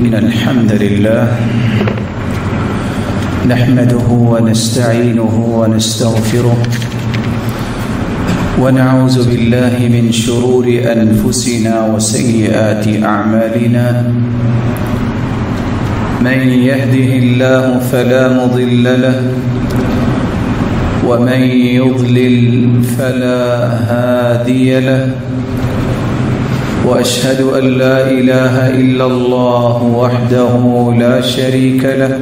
إن الحمد لله نحمده ونستعينه ونستغفره ونعوذ بالله من شرور أنفسنا وسيئات أعمالنا من يهده الله فلا مضل له ومن يضلل فلا هادي له وأشهد أن لا إله إلا الله وحده لا شريك له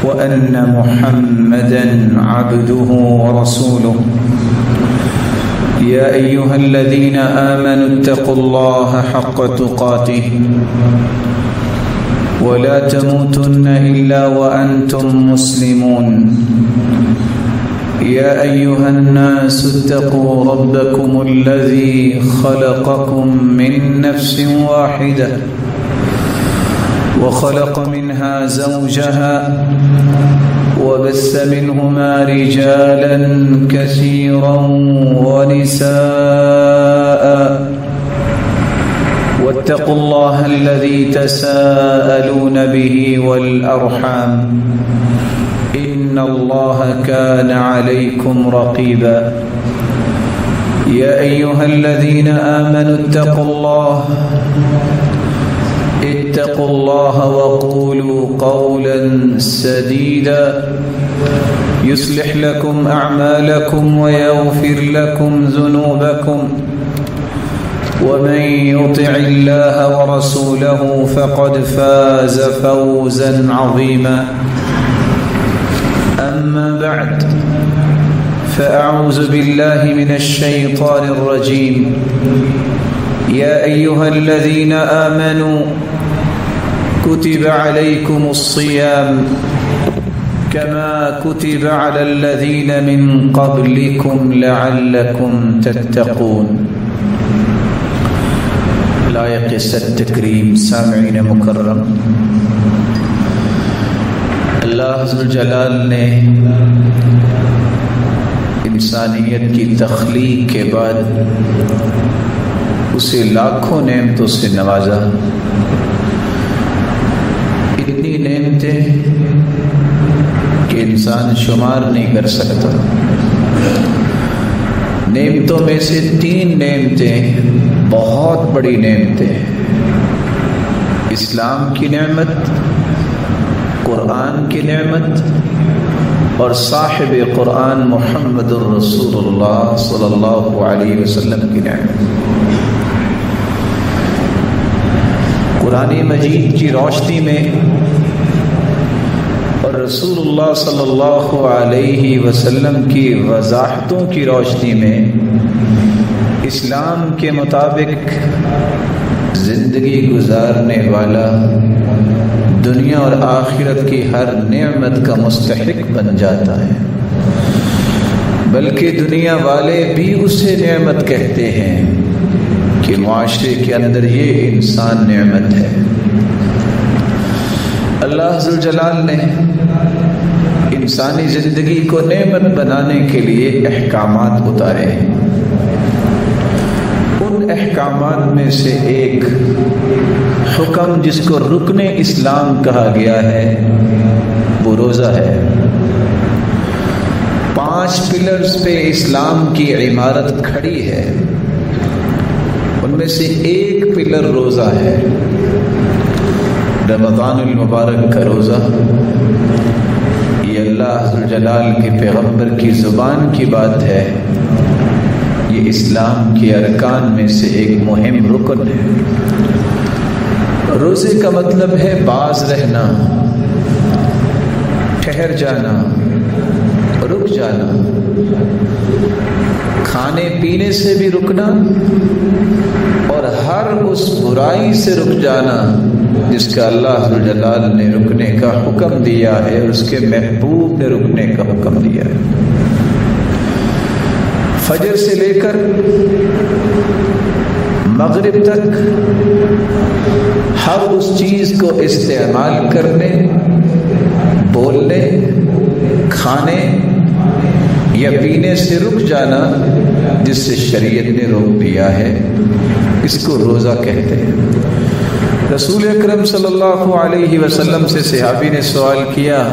وأن محمدًا عبده ورسوله يا أيها الذين آمنوا اتقوا الله حق تقاته ولا تموتن إلا وأنتم مسلمون يا أيها الناس اتقوا ربكم الذي خلقكم من نفس واحدة وخلق منها زوجها وبث منهما رجالا كثيرا ونساء واتقوا الله الذي تساءلون به والأرحام إن الله كان عليكم رقيبا يا أيها الذين آمنوا اتقوا الله وقولوا قولا سديدا يصلح لكم أعمالكم ويغفر لكم ذنوبكم ومن يطع الله ورسوله فقد فاز فوزا عظيما أما بعد فأعوذ بالله من الشيطان الرجيم يا أيها الذين آمنوا كتب عليكم الصيام كما كتب على الذين من قبلكم لعلكم تتقون لائق تکریم سامعین مکرم، اللہ ذوالجلال نے انسانیت کی تخلیق کے بعد اسے لاکھوں نعمتوں سے نوازا۔ اتنی نعمتیں کہ انسان شمار نہیں کر سکتا۔ نعمتوں میں سے 3 نعمتیں بہت بڑی نعمتیں، اسلام کی نعمت، قرآن کی نعمت اور صاحب قرآن محمد الرسول اللہ صلی اللہ علیہ وسلم کی نعمت۔ قرآن مجید کی روشنی میں اور رسول اللہ صلی اللہ علیہ وسلم کی وضاحتوں کی روشنی میں اسلام کے مطابق زندگی گزارنے والا دنیا اور آخرت کی ہر نعمت کا مستحق بن جاتا ہے، بلکہ دنیا والے بھی اسے نعمت کہتے ہیں کہ معاشرے کے اندر یہ انسان نعمت ہے۔ اللہ ذوالجلال نے انسانی زندگی کو نعمت بنانے کے لیے احکامات اتارے۔ ان احکامات میں سے ایک حکم جس کو رکن اسلام کہا گیا ہے وہ روزہ ہے۔ 5 پلرز پہ اسلام کی عمارت کھڑی ہے، ان میں سے ایک پلر روزہ ہے۔ رمضان المبارک کا روزہ یہ اللہ ذوالجلال کے پیغمبر کی زبان کی بات ہے، یہ اسلام کے ارکان میں سے ایک مہم رکن ہے۔ روزے کا مطلب ہے باز رہنا، ٹھہر جانا، رک جانا، کھانے پینے سے بھی رکنا اور ہر اس برائی سے رک جانا جس کا اللہ ذوالجلال نے رکنے کا حکم دیا ہے اور اس کے محبوب نے رکنے کا حکم دیا ہے۔ فجر سے لے کر مغرب تک ہر اس چیز کو استعمال کرنے، بولنے، کھانے یا پینے سے رک جانا جس سے شریعت نے روک دیا ہے، اس کو روزہ کہتے ہیں۔ رسول اکرم صلی اللہ علیہ وسلم سے صحابی نے سوال کیا،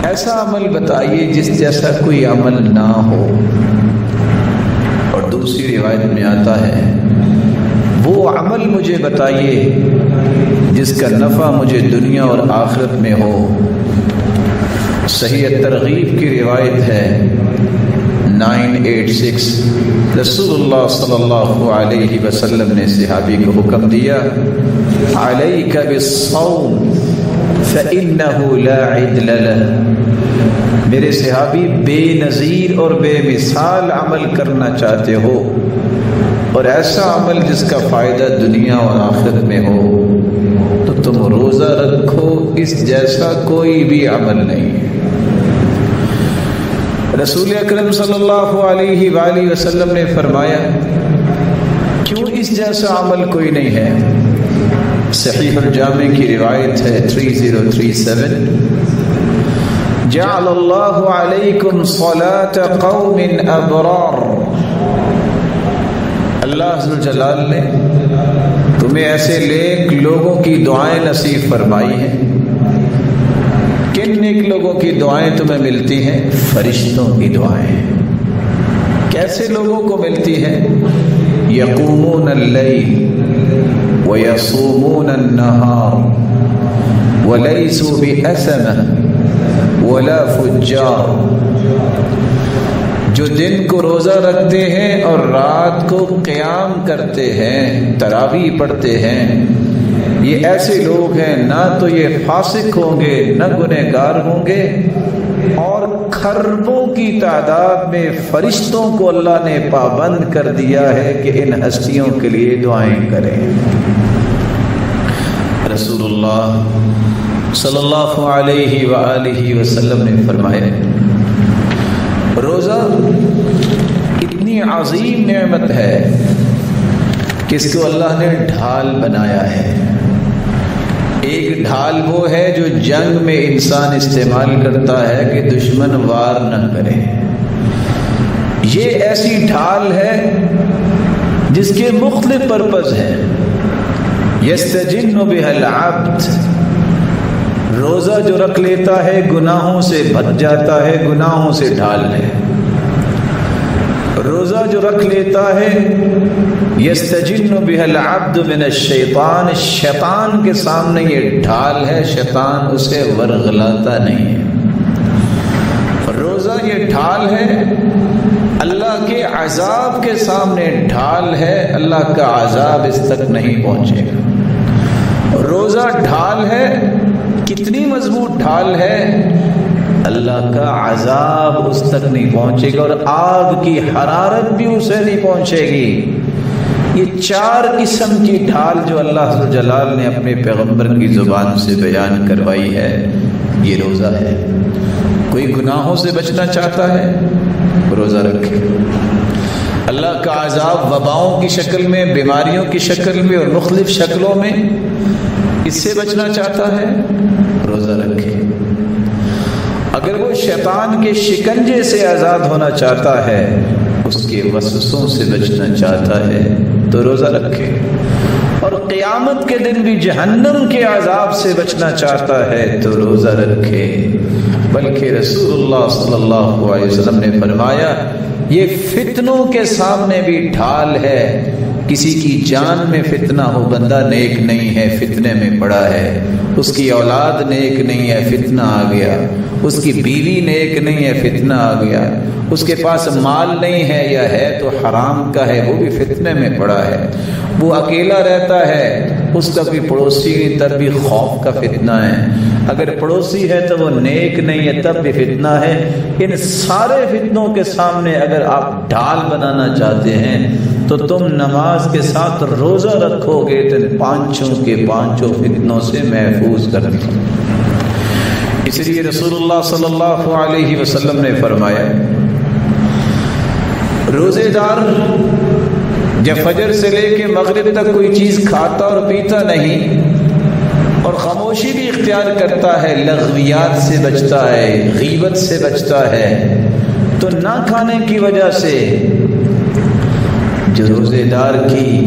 ایسا عمل بتائیے جس جیسا کوئی عمل نہ ہو۔ اور دوسری روایت میں آتا ہے، وہ عمل مجھے بتائیے جس کا نفع مجھے دنیا اور آخرت میں ہو۔ صحیح ترغیب کی روایت ہے 986، رسول اللہ صلی اللہ علیہ وسلم نے صحابی کو حکم دیا، علیک بالصوم فإنہ لا عدل لہ۔ میرے صحابی، بے نظیر اور بے مثال عمل کرنا چاہتے ہو، اور ایسا عمل جس کا فائدہ دنیا اور آخرت میں ہو، تو تم روزہ رکھو، اس جیسا کوئی بھی عمل نہیں ہے۔ رسول اکرم صلی اللہ علیہ وآلہ وسلم نے فرمایا، کیوں اس جیسا عمل کوئی نہیں ہے؟ صحیح الجامع کی روایت ہے 3037، جعل اللہ علیکم صلاة قوم ابرار۔ اللہ ذو الجلال نے تمہیں ایسے نیک لوگوں کی دعائیں نصیب فرمائی ہیں۔ کن نیک لوگوں کی دعائیں تمہیں ملتی ہیں؟ فرشتوں کی دعائیں۔ کیسے لوگوں کو ملتی ہیں؟ یقومون اللیل ویصومون النہار ولیسوا بأثمة ولا فجار۔ جو دن کو روزہ رکھتے ہیں اور رات کو قیام کرتے ہیں، تراویح پڑھتے ہیں، یہ ایسے لوگ ہیں، نہ تو یہ فاسق ہوں گے نہ گنہگار ہوں گے، اور کھربوں کی تعداد میں فرشتوں کو اللہ نے پابند کر دیا ہے کہ ان ہستیوں کے لیے دعائیں کریں۔ رسول اللہ صلی اللہ علیہ وآلہ وسلم نے فرمایا، روزہ اتنی عظیم نعمت ہے کہ اس کو اللہ نے ڈھال بنایا ہے۔ ایک ڈھال وہ ہے جو جنگ میں انسان استعمال کرتا ہے کہ دشمن وار نہ کرے۔ یہ ایسی ڈھال ہے جس کے مختلف پرپز ہیں۔ یستجن بها العبد، روزہ جو رکھ لیتا ہے گناہوں سے بچ جاتا ہے، گناہوں سے ڈھال ہے۔ روزہ جو رکھ لیتا ہے، یستجن بها العبد من الشیطان، شیطان کے سامنے یہ ڈھال ہے، شیطان اسے ورغلاتا نہیں ہے۔ روزہ یہ ڈھال ہے، اللہ کے عذاب کے سامنے ڈھال ہے، اللہ کا عذاب اس تک نہیں پہنچے گا۔ روزہ ڈھال ہے، کتنی مضبوط ڈھال ہے، اللہ کا عذاب اس تک نہیں پہنچے گا، اور آگ کی حرارت بھی اسے نہیں پہنچے گی۔ یہ چار قسم کی ڈھال جو اللہ ذو الجلال نے اپنے پیغمبر کی زبان سے بیان کروائی ہے، یہ روزہ ہے۔ کوئی گناہوں سے بچنا چاہتا ہے، روزہ رکھے۔ اللہ کا عذاب وباؤں کی شکل میں، بیماریوں کی شکل میں اور مختلف شکلوں میں، اس سے بچنا چاہتا ہے، روزہ رکھے۔ اگر وہ شیطان کے شکنجے سے آزاد ہونا چاہتا ہے، اس کے وسوسوں سے بچنا چاہتا ہے، تو روزہ رکھے۔ اور قیامت کے دن بھی جہنم کے عذاب سے بچنا چاہتا ہے تو روزہ رکھے۔ بلکہ رسول اللہ صلی اللہ علیہ وسلم نے فرمایا، یہ فتنوں کے سامنے بھی ڈھال ہے۔ کسی کی جان میں فتنہ ہو، بندہ نیک نہیں ہے، فتنے میں پڑا ہے، اس کی اولاد نیک نہیں ہے، فتنہ آ گیا، اس کی بیوی نیک نہیں ہے، فتنہ آ گیا، اس کے پاس مال نہیں ہے یا ہے تو حرام کا ہے، وہ بھی فتنے میں پڑا ہے، وہ اکیلا رہتا ہے، اس کا بھی پڑوسی نہیں، تب بھی خوف کا فتنہ ہے، اگر پڑوسی ہے تو وہ نیک نہیں ہے، تب بھی فتنہ ہے۔ ان سارے فتنوں کے سامنے اگر آپ ڈھال بنانا چاہتے ہیں تو تم نماز کے ساتھ روزہ رکھو گے تو پانچوں کے پانچوں فتنوں سے محفوظ کر دیں۔ اس لیے رسول اللہ صلی اللہ علیہ وسلم نے فرمایا، روزے دار جب فجر سے لے کے مغرب تک کوئی چیز کھاتا اور پیتا نہیں اور خاموشی بھی اختیار کرتا ہے، لغویات سے بچتا ہے، غیبت سے بچتا ہے، تو نہ کھانے کی وجہ سے جو روزے دار کی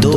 2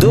2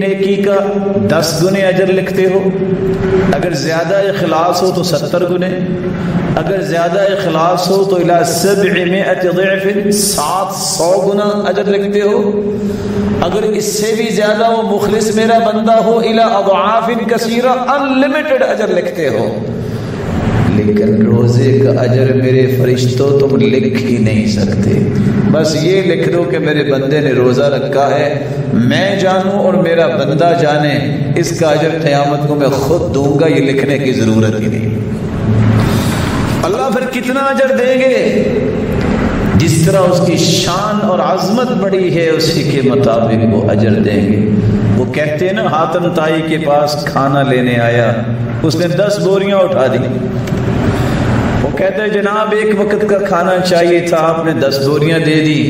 نیکی کا 10 گنے اجر لکھتے ہو، اگر زیادہ اخلاص ہو تو 70 گنے، اگر زیادہ اخلاص ہو تو الی 700 ضعف 700 گنا اجر لکھتے ہو، اگر اس سے بھی زیادہ وہ مخلص میرا بندہ ہو الی اضعاف کثیرہ انلمیٹڈ اجر لکھتے ہو۔ لیکن روزے کا اجر میرے فرشتوں تم لکھ ہی نہیں سکتے، بس یہ لکھ دو کہ میرے بندے نے روزہ رکھا ہے، میں جانوں اور میرا بندہ جانے، اس کا اجر قیامت کو میں خود دوں گا، یہ لکھنے کی ضرورت ہی نہیں۔ اللہ پھر کتنا اجر دیں گے؟ جس طرح اس کی شان اور عظمت بڑی ہے اسی کے مطابق وہ اجر دیں گے۔ وہ کہتے ہیں نا، حاتم طائی کے پاس کھانا لینے آیا، اس نے 10 بوریاں اٹھا دی۔ وہ کہتے ہیں جناب ایک وقت کا کھانا چاہیے تھا، آپ نے 10 بوریاں دے دی۔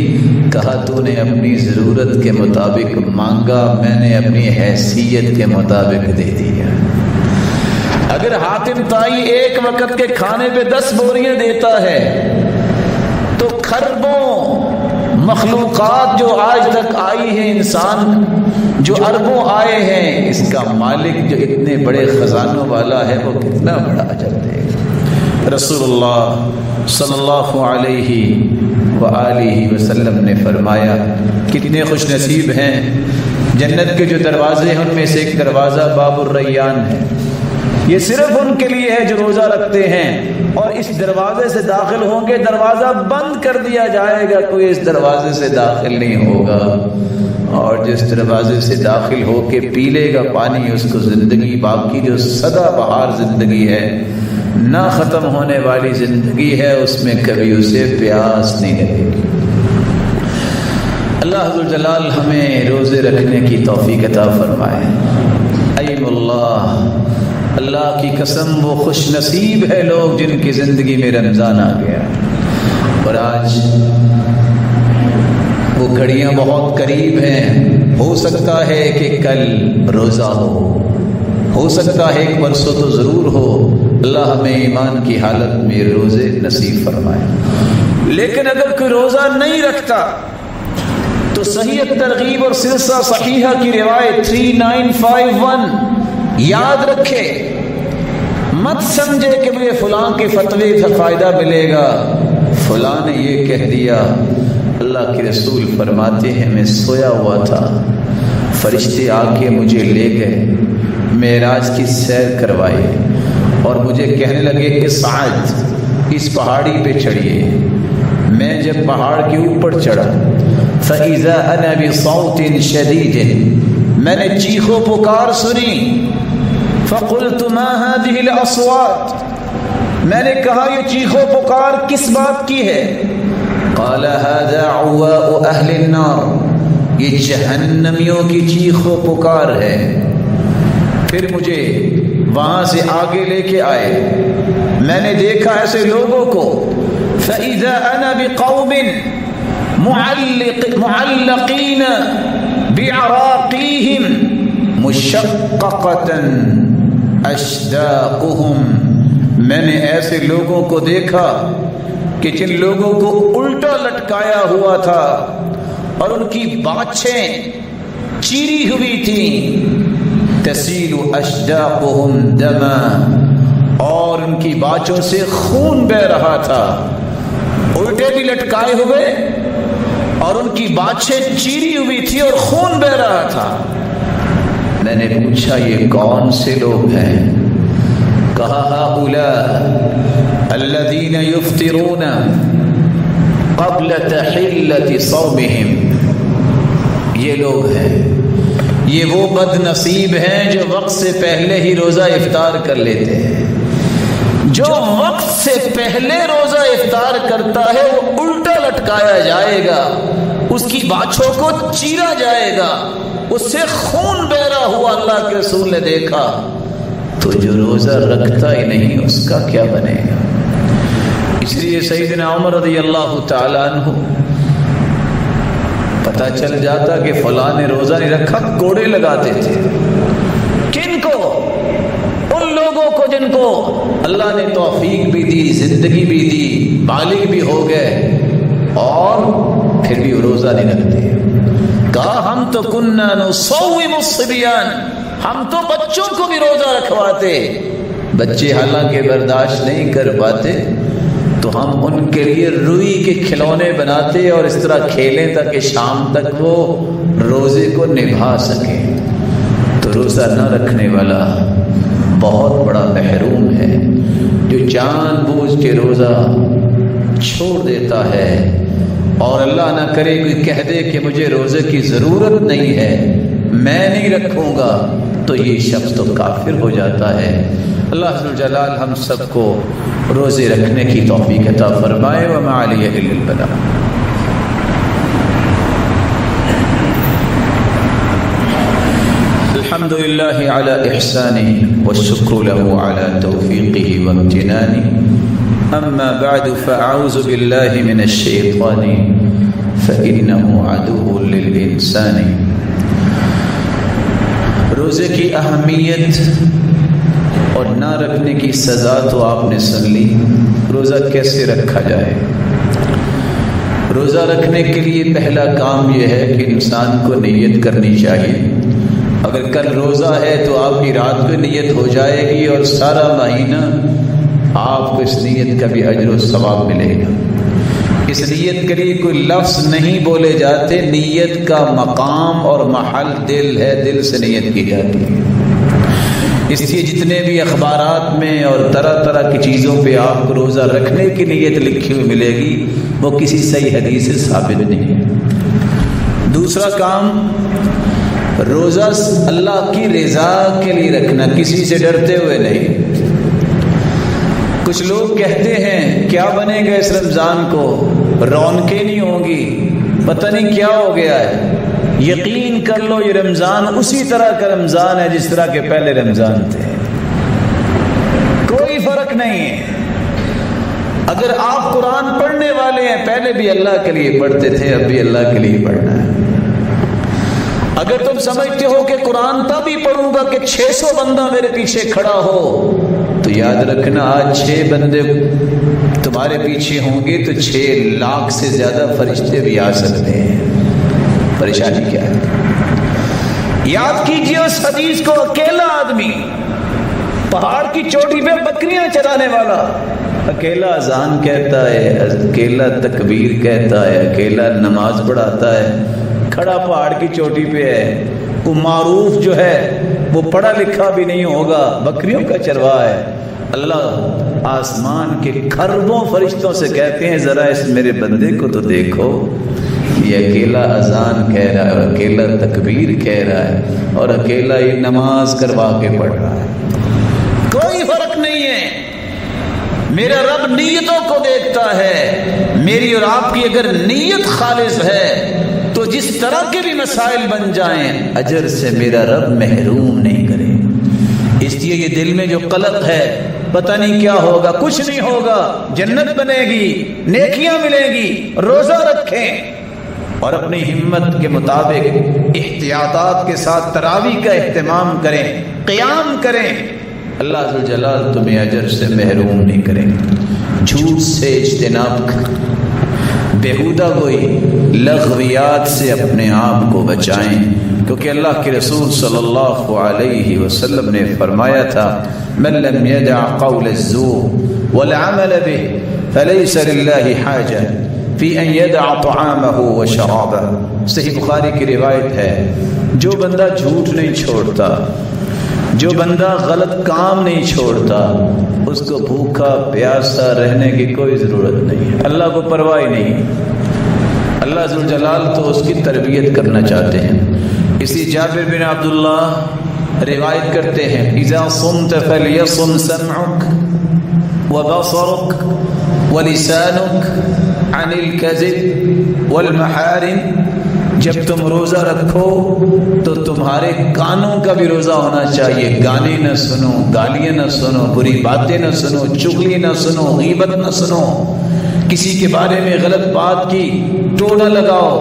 کہا تو نے اپنی ضرورت کے مطابق مانگا، میں نے اپنی حیثیت کے مطابق دے دیا۔ اگر حاتم طائی ایک وقت کے کھانے پہ 10 بوریاں دیتا ہے تو کھربوں مخلوقات جو آج تک آئی ہیں، انسان جو اربوں آئے ہیں، اس کا مالک جو اتنے بڑے خزانوں والا ہے وہ کتنا بڑا اجر دے گا۔ رسول اللہ صلی اللہ علیہ وآلہ وسلم نے فرمایا، کتنے خوش نصیب ہیں، جنت کے جو دروازے ہیں ان میں سے ایک دروازہ باب الریان ہے، یہ صرف ان کے لیے ہے جو روزہ رکھتے ہیں، اور اس دروازے سے داخل ہوں گے، دروازہ بند کر دیا جائے گا، کوئی اس دروازے سے داخل نہیں ہوگا، اور جس دروازے سے داخل ہو کے پی لے گا پانی، اس کو زندگی، باقی جو سدا بہار زندگی ہے، نہ ختم ہونے والی زندگی ہے، اس میں کبھی اسے پیاس نہیں لگے گی۔ اللہ ذوالجلال ہمیں روزے رکھنے کی توفیق عطا فرمائے۔ ایم اللہ، اللہ کی قسم وہ خوش نصیب ہے لوگ جن کی زندگی میں رمضان آ گیا، اور آج وہ گھڑیاں بہت قریب ہیں، ہو سکتا ہے کہ کل روزہ ہو سکتا ہے ایک پرسوں تو ضرور ہو۔ اللہ ہمیں ایمان کی حالت میں روزے نصیب فرمائے۔ لیکن اگر کوئی روزہ نہیں رکھتا تو صحیح ترغیب اور سلسلہ صحیحہ کی روایت 3951 یاد رکھے، مت سمجھے کہ مجھے فلاں کے فتوے سے فائدہ ملے گا، فلاں نے یہ کہہ دیا۔ اللہ کے رسول فرماتے ہیں، میں سویا ہوا تھا، فرشتے آ کے مجھے لے گئے، معراج کی سیر کروائے، اور مجھے کہنے لگے اصعد، اس پہاڑی پہ چڑھیے۔ میں جب پہاڑ کے اوپر چڑھا، فَإِذَا أَنَا بِصَوْتٍ شَدِيدٍ، میں نے چیخ و پکار سنی، فَقُلْتُ مَا هَذِهِ الْأَصْوَاتِ، میں نے کہا یہ چیخ و پکار کس بات کی ہے؟ قَالَ هَذَا عُوَاءُ أَهْلِ النَّارِ، یہ جہنمیوں کی چیخ و پکار ہے۔ پھر مجھے وہاں سے آگے لے کے آئے، میں نے دیکھا ایسے لوگوں کو، فَإِذَا أَنَا بِقَوْمٍ معلقین بعراقیہم مشققۃ اشداقہم، میں نے ایسے لوگوں کو دیکھا کہ جن لوگوں کو الٹا لٹکایا ہوا تھا اور ان کی باچھیں چیری ہوئی تھیں، تسیل اشداقہم دما، اور ان کی باچھوں سے خون بہ رہا تھا، الٹے بھی لٹکائے ہوئے اور ان کی باچھیں چیری ہوئی تھی اور خون بہ رہا تھا۔ میں نے پوچھا یہ کون سے لوگ ہیں؟ کہا هؤلاء الذين يفطرون قبل تحلة صومهم، یہ لوگ ہیں، یہ وہ بد نصیب ہیں جو وقت سے پہلے ہی روزہ افطار کر لیتے ہیں۔ جو وقت سے پہلے روزہ افطار کرتا ہے وہ الٹا لٹکایا جائے گا، اس کی باچھوں کو چیرا جائے گا، اس سے خون بہرا ہوا اللہ کے رسول نے دیکھا۔ تو جو روزہ رکھتا ہی نہیں اس کا کیا بنے گا؟ اس لیے سیدنا عمر رضی اللہ تعالیٰ عنہ پتہ چل جاتا کہ فلاں نے روزہ نہیں رکھا، کوڑے لگاتے تھے۔ کن کو؟ ان لوگوں کو جن کو اللہ نے توفیق بھی دی، زندگی بھی دی، بالغ بھی ہو گئے، اور پھر بھی روزہ نہیں رکھتے۔ کہا ہم تو کننا نصوم الصبیان، ہم تو بچوں کو بھی روزہ رکھواتے، بچے حالانکہ برداشت نہیں کر پاتے تو ہم ان کے لیے روئی کے کھلونے بناتے اور اس طرح کھیلیں تاکہ شام تک وہ روزے کو نبھا سکیں۔ تو روزہ نہ رکھنے والا بہت بڑا محروم ہے، جو جان بوجھ کے روزہ چھوڑ دیتا ہے اور اللہ نہ کرے کوئی کہہ دے کہ مجھے روزے کی ضرورت نہیں ہے، میں نہیں رکھوں گا، تو یہ شخص تو کافر ہو جاتا ہے۔ اللہ ذو الجلال ہم سب کو روزے رکھنے کی توفیق عطا فرمائے۔ وما علیہ الا البلاغ۔ الحمد للہ علی احسانہ والشکر له علی توفیقہ وامتنانہ، اما بعد فاعوذ باللہ من الشیطان فإنہ عدو للانسان۔ روزے کی اہمیت اور نہ رکھنے کی سزا تو آپ نے سن لی۔ روزہ کیسے رکھا جائے؟ روزہ رکھنے کے لیے پہلا کام یہ ہے کہ انسان کو نیت کرنی چاہیے۔ اگر کل روزہ ہے تو آپ کی رات میں نیت ہو جائے گی اور سارا مہینہ آپ کو اس نیت کا بھی اجر و ثواب ملے گا۔ اس نیت کے لیے کوئی لفظ نہیں بولے جاتے، نیت کا مقام اور محل دل ہے، دل سے نیت کی جاتی ہے۔ اس لیے جتنے بھی اخبارات میں اور طرح طرح کی چیزوں پہ آپ کو روزہ رکھنے کی نیت لکھی ہوئی ملے گی، وہ کسی صحیح حدیث سے ثابت نہیں ہے۔ دوسرا کام، روزہ اللہ کی رضا کے لیے رکھنا، کسی سے ڈرتے ہوئے نہیں۔ کچھ لوگ کہتے ہیں کیا بنے گا اس رمضان کو، رونقیں نہیں ہوں گی، پتہ نہیں کیا ہو گیا ہے۔ یقین کر لو یہ رمضان اسی طرح کا رمضان ہے جس طرح کے پہلے رمضان تھے، کوئی فرق نہیں ہے۔ اگر آپ قرآن پڑھنے والے ہیں، پہلے بھی اللہ کے لیے پڑھتے تھے، اب بھی اللہ کے لیے پڑھنا ہے۔ اگر تم سمجھتے ہو کہ قرآن تب ہی پڑھوں گا کہ 600 بندہ میرے پیچھے کھڑا ہو، تو یاد رکھنا آج 6 بندے تمہارے پیچھے ہوں گے تو 6 لاکھ سے زیادہ فرشتے بھی آ سکتے ہیں۔ پریشانی کیا ہے؟ یاد کیجیے اس حدیث کو، اکیلا آدمی پہاڑ کی چوٹی پہ بکریاں چرانے والا، اکیلا اذان کہتا ہے، اکیلا تکبیر کہتا ہے، اکیلا نماز پڑھاتا ہے، کھڑا پہاڑ کی چوٹی پہ ہے۔ وہ معروف جو ہے وہ پڑھا لکھا بھی نہیں ہوگا، بکریوں کا چرواہ ہے۔ اللہ آسمان کے کھربوں فرشتوں سے کہتے ہیں ذرا اس میرے بندے کو تو دیکھو، یہ اکیلا اذان کہہ رہا ہے، اکیلا تکبیر کہہ رہا ہے، اور اکیلا ہی نماز کروا کے پڑھ رہا ہے۔ کوئی فرق نہیں ہے، میرا رب نیتوں کو دیکھتا ہے۔ میری اور آپ کی اگر نیت خالص ہے تو جس طرح کے بھی مسائل بن جائیں، اجر سے میرا رب محروم نہیں کرے۔ اس لیے یہ دل میں جو قلق ہے، پتہ نہیں کیا ہوگا، کچھ نہیں ہوگا، جنت بنے گی، نیکیاں ملیں گی، روزہ رکھیں اور اپنی ہمت کے مطابق احتیاطات کے ساتھ تراویح کا اہتمام کریں، قیام کریں، اللہ ذو الجلال تمہیں اجر سے محروم نہیں کریں گے۔ جھوٹ سے اجتناب کریں، بیہودہ گوئی، لغویات سے اپنے آپ کو بچائیں، کیونکہ اللہ کے رسول صلی اللہ علیہ وسلم نے فرمایا تھا من لم يدع قول الزور والعمل به فليس لله حاجة في ان يدع طعامه وشرابه۔ صحیح بخاری کی روایت ہے، جو بندہ جھوٹ نہیں چھوڑتا، جو بندہ غلط کام نہیں چھوڑتا، اس کو بھوکا پیاسا رہنے کی کوئی ضرورت نہیں ہے، اللہ کو پرواہ نہیں۔ اللہ ذو الجلال تو اس کی تربیت کرنا چاہتے ہیں۔ اسی جابر بن عبداللہ روایت کرتے ہیں اذا صمت فلیصم سمعک وبصرک ولسانک عن الكذب والمحارم۔ جب تم روزہ رکھو تو تمہارے کانوں کا بھی روزہ ہونا چاہیے، گانے نہ سنو، گالیاں نہ سنو، بری باتیں نہ سنو، چغلی نہ سنو، غیبت نہ سنو، کسی کے بارے میں غلط بات کی ٹونا لگاؤ،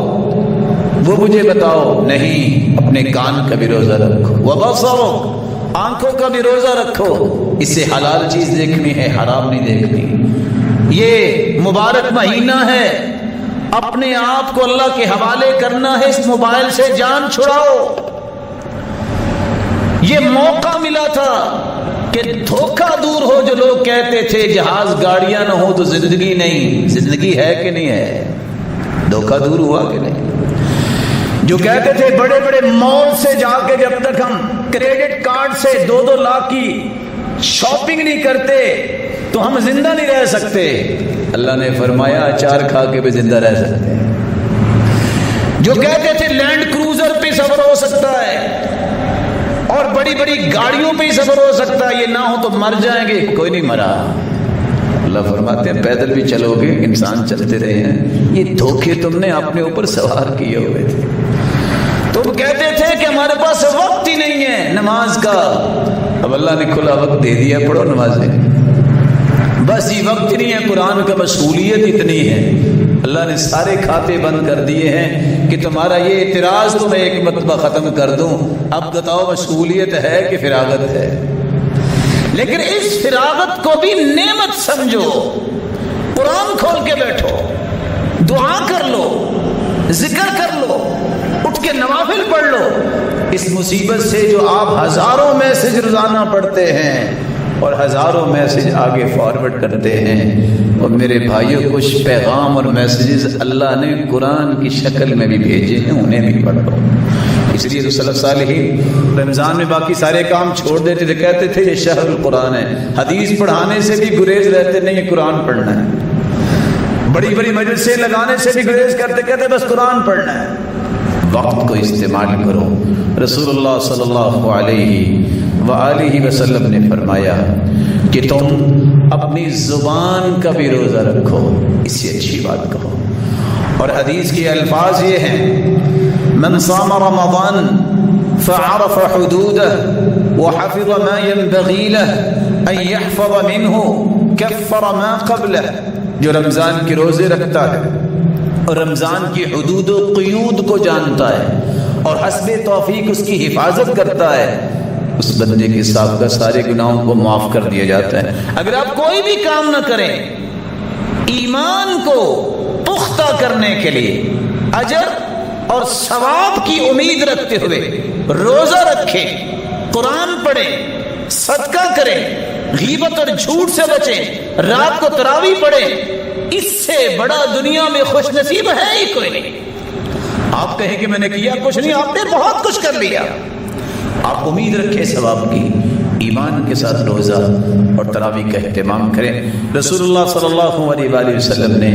وہ مجھے بتاؤ نہیں، اپنے کان کا بھی روزہ رکھو، وبصرک، آنکھوں کا بھی روزہ رکھو، اس سے حلال چیز دیکھنی ہے، حرام نہیں دیکھنی۔ یہ مبارک مہینہ ہے، اپنے آپ کو اللہ کے حوالے کرنا ہے، اس موبائل سے جان چھڑاؤ۔ یہ موقع ملا تھا کہ دھوکہ دور ہو۔ جو لوگ کہتے تھے جہاز گاڑیاں نہ ہو تو زندگی نہیں، زندگی ہے کہ نہیں ہے؟ دھوکہ دور ہوا کہ نہیں؟ جو کہتے تھے بڑے بڑے مال سے جا کے جب تک ہم کریڈٹ کارڈ سے 2-2 لاکھ کی شاپنگ نہیں کرتے تو ہم زندہ نہیں رہ سکتے، اللہ نے فرمایا اچار کھا کے بھی زندہ رہ سکتے ہیں۔ جو کہتے تھے لینڈ کروزر پہ سفر ہو سکتا ہے اور بڑی بڑی گاڑیوں پہ ہی سفر ہو سکتا ہے، یہ نہ ہو تو مر جائیں گے، کوئی نہیں مرا۔ اللہ فرماتے ہیں پیدل بھی چلو گے، انسان چلتے رہے ہیں، یہ دھوکے تم نے اپنے اوپر سوار کیے ہوئے تھے۔ تم کہتے تھے کہ ہمارے پاس وقت ہی نہیں ہے نماز کا، اب اللہ نے کھلا وقت دے دیا، پڑھو نمازیں۔ بس یہ وقت نہیں ہے، قرآن کا مشغولیت اتنی ہے، اللہ نے سارے کھاتے بند کر دیے ہیں کہ تمہارا یہ اعتراض تو میں ایک مرتبہ ختم کر دوں، اب بتاؤ مشغولیت ہے کہ فراغت ہے؟ لیکن اس فراغت کو بھی نعمت سمجھو، قرآن کھول کے بیٹھو، دعا کر لو، ذکر کر لو، اٹھ کے نوافل پڑھ لو۔ اس مصیبت سے جو آپ ہزاروں میسج روزانہ پڑھتے ہیں اور ہزاروں میسج آگے فارورڈ کرتے ہیں، اور میرے بھائیوں کچھ پیغام اور میسیجز اللہ نے قرآن کی شکل میں بھی بھیجے ہیں، انہیں بھی پڑھ لو۔ اس لیے تو سلف صالحین رمضان میں باقی سارے کام چھوڑ دیتے تھے، کہتے تھے یہ شہر القرآن ہے، حدیث پڑھانے سے بھی گریز رہتے، نہیں یہ قرآن پڑھنا ہے، بڑی بڑی مجلسیں لگانے سے بھی گریز کرتے، کہتے بس قرآن پڑھنا ہے۔ وقت کو استعمال کرو۔ رسول اللہ صلی اللہ علیہ وآلہ وسلم نے فرمایا کہ تم اپنی زبان کا بھی روزہ رکھو، اس سے اچھی بات کہو۔ اور حدیث کے الفاظ یہ ہیں من صام رمضان فعرف حدوده وحفظ ما ينبغي له ان يحفظ منه كفر ما قبله، جو رمضان کے روزے رکھتا ہے اور رمضان کی حدود و قیود کو جانتا ہے اور حسب توفیق اس کی حفاظت کرتا ہے، اس بندے کے سابقہ سارے گناہوں کو معاف کر دیا جاتا ہے۔ اگر آپ کوئی بھی کام نہ کریں، ایمان کو پختہ کرنے کے لیے اجر اور ثواب کی امید رکھتے ہوئے روزہ رکھیں، قرآن پڑھیں، صدقہ کریں، غیبت اور جھوٹ سے بچیں، رات کو تراویح پڑھیں، اس سے بڑا دنیا میں خوش نصیب ہے ہی کوئی نہیں۔ آپ کہیں کہ میں نے کیا کچھ نہیں، آپ نے بہت کچھ کر لیا۔ آپ امید رکھیں ثواب کی، ایمان کے ساتھ روزہ اور تراویح کا اہتمام کریں۔ رسول اللہ صلی اللہ علیہ وآلہ وسلم نے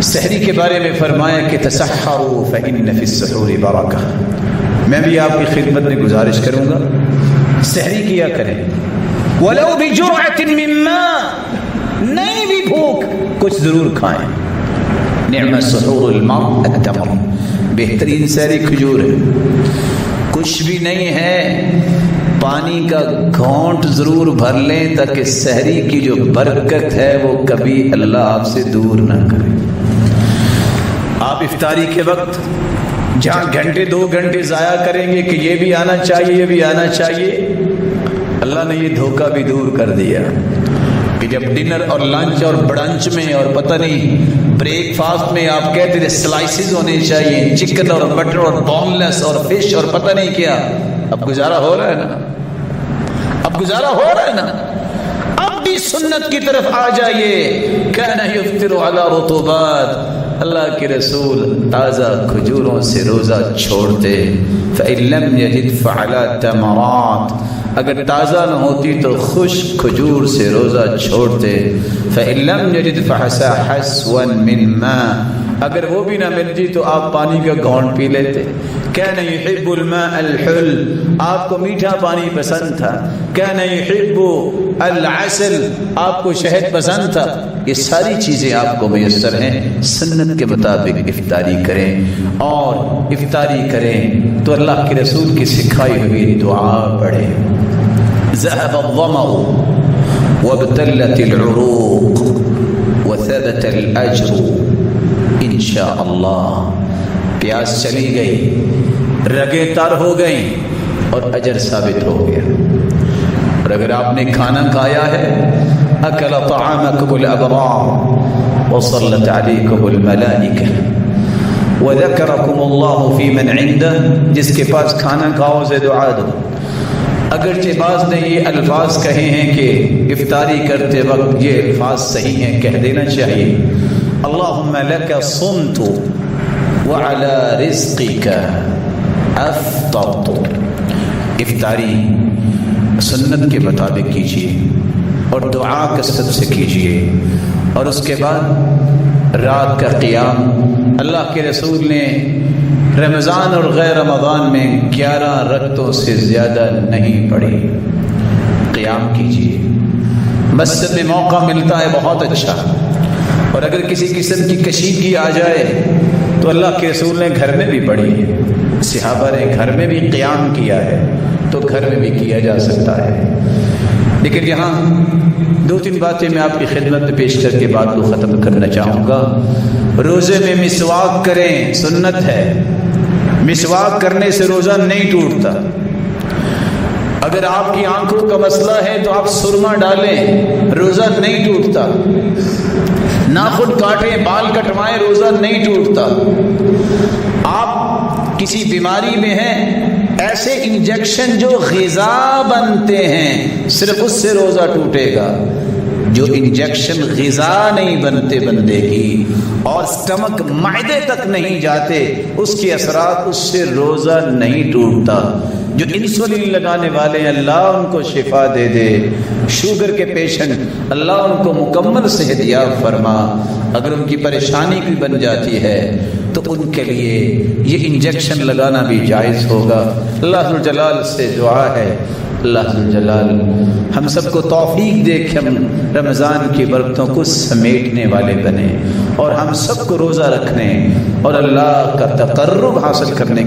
سحری کے بارے میں فرمایا کہ تسحروا فإن فی السحور برکہ۔ میں بھی آپ کی خدمت میں گزارش کروں گا سحری کیا کریں، ولو بجرعۃ من ماء، نہیں بھی بھوک کچھ ضرور کھائیں۔ نعم السحور الماء التمر، بہترین سحری کھجور ہے۔ کچھ بھی نہیں ہے، پانی کا گھونٹ ضرور بھر لیں تاکہ سحری کی جو برکت ہے وہ کبھی اللہ آپ سے دور نہ کرے۔ آپ افطاری کے وقت جہاں گھنٹے 2 گھنٹے ضائع کریں گے کہ یہ بھی آنا چاہیے یہ بھی آنا چاہیے، اللہ نے یہ دھوکہ بھی دور کر دیا کہ جب ڈنر اور لنچ اور برنچ میں اور پتہ نہیں بریک فاسٹ میں آپ کہتے تھے سلائسز ہونے چاہیے، چکن اور مٹر اور بون لیس اور فش اور پتہ نہیں کیا، اب گزارا ہو رہا ہے نا، اب گزارا ہو رہا ہے نا۔ اب بھی سنت کی طرف آ جائیے، کان یفطر علی رطوبات، اللہ کے رسول تازہ کھجوروں سے روزہ چھوڑتے، فإن لم یجد فعلی تمرات، اگر تازہ نہ ہوتی تو خشک کھجور سے روزہ چھوڑتے، فإن لم یجد فحسا حسوا من ماء، اگر وہ بھی نہ ملتی تو آپ پانی کا گھونٹ پی لیتے۔ کان یحب الماء الحل، آپ کو میٹھا پانی پسند تھا۔ کان یحب العسل، آپ کو شہد پسند تھا۔ یہ ساری چیزیں آپ کو میسر ہیں، سنت کے مطابق افطاری کریں، اور افطاری کریں تو اللہ کے رسول کی سکھائی ہوئی دعا پڑھیں۔ ذهب الظمأ وابتلت العروق وثبت الأجر ان شاء اللہ، پیاس چلی گئی، رگیں تر ہو گئیں اور اجر ثابت ہو گیا۔ اور اگر آپ نے کھانا کھایا ہے، اکل طعامکم الابرار وصلت علیکم الملائکہ وذکرکم اللہ فی من عندہ، جس کے پاس کھانا کھاؤ سے دعا دو۔ اگرچہ بعض نے یہ الفاظ کہے ہیں کہ افطاری کرتے وقت یہ الفاظ صحیح ہیں، کہہ دینا چاہیے اللہم لک صمت وعلی رزقک افطرت۔ افطاری سنت کے مطابق کیجیے اور دعا کثرت سے کیجیے، اور اس کے بعد رات کا قیام اللہ کے رسول نے رمضان اور غیر رمضان میں 11 رکعتوں سے زیادہ نہیں پڑھی۔ قیام کیجیے، مسجد میں موقع ملتا ہے بہت اچھا، اور اگر کسی قسم کی کشیدگی آ جائے تو اللہ کے رسول نے گھر میں بھی پڑھی ہے، صحابہ نے گھر میں بھی قیام کیا ہے، تو گھر میں بھی کیا جا سکتا ہے۔ لیکن یہاں 2-3 باتیں میں آپ کی خدمت میں پیش کر کے بات کو ختم کرنا چاہوں گا۔ روزے میں مسواک کریں، سنت ہے، مسواک کرنے سے روزہ نہیں ٹوٹتا۔ اگر آپ کی آنکھوں کا مسئلہ ہے تو آپ سرما ڈالیں، روزہ نہیں ٹوٹتا۔ ناخن کاٹیں، بال کٹوائیں، روزہ نہیں ٹوٹتا۔ آپ کسی بیماری میں ہیں، ایسے انجیکشن جو غذا بنتے ہیں صرف اس سے روزہ ٹوٹے گا۔ جو انجیکشن غذا نہیں بنتے بندے کی اور سٹمک معدے تک نہیں جاتے، اس کے اثرات اس سے روزہ نہیں ٹوٹتا۔ جو انسولین لگانے والے ہیں اللہ ان کو شفا دے دے، شوگر کے پیشنٹ اللہ ان کو مکمل صحت یاب فرما۔ اگر ان کی پریشانی بھی بن جاتی ہے تو ان کے لیے یہ انجیکشن لگانا بھی جائز ہوگا۔ اللہ ذوالجلال سے دعا ہے، اللہ ذوالجلال ہم سب کو توفیق دے کہ ہم رمضان کی برکتوں کو سمیٹنے والے بنیں، اور ہم سب کو روزہ رکھنے اور اللہ کا تقرب حاصل کرنے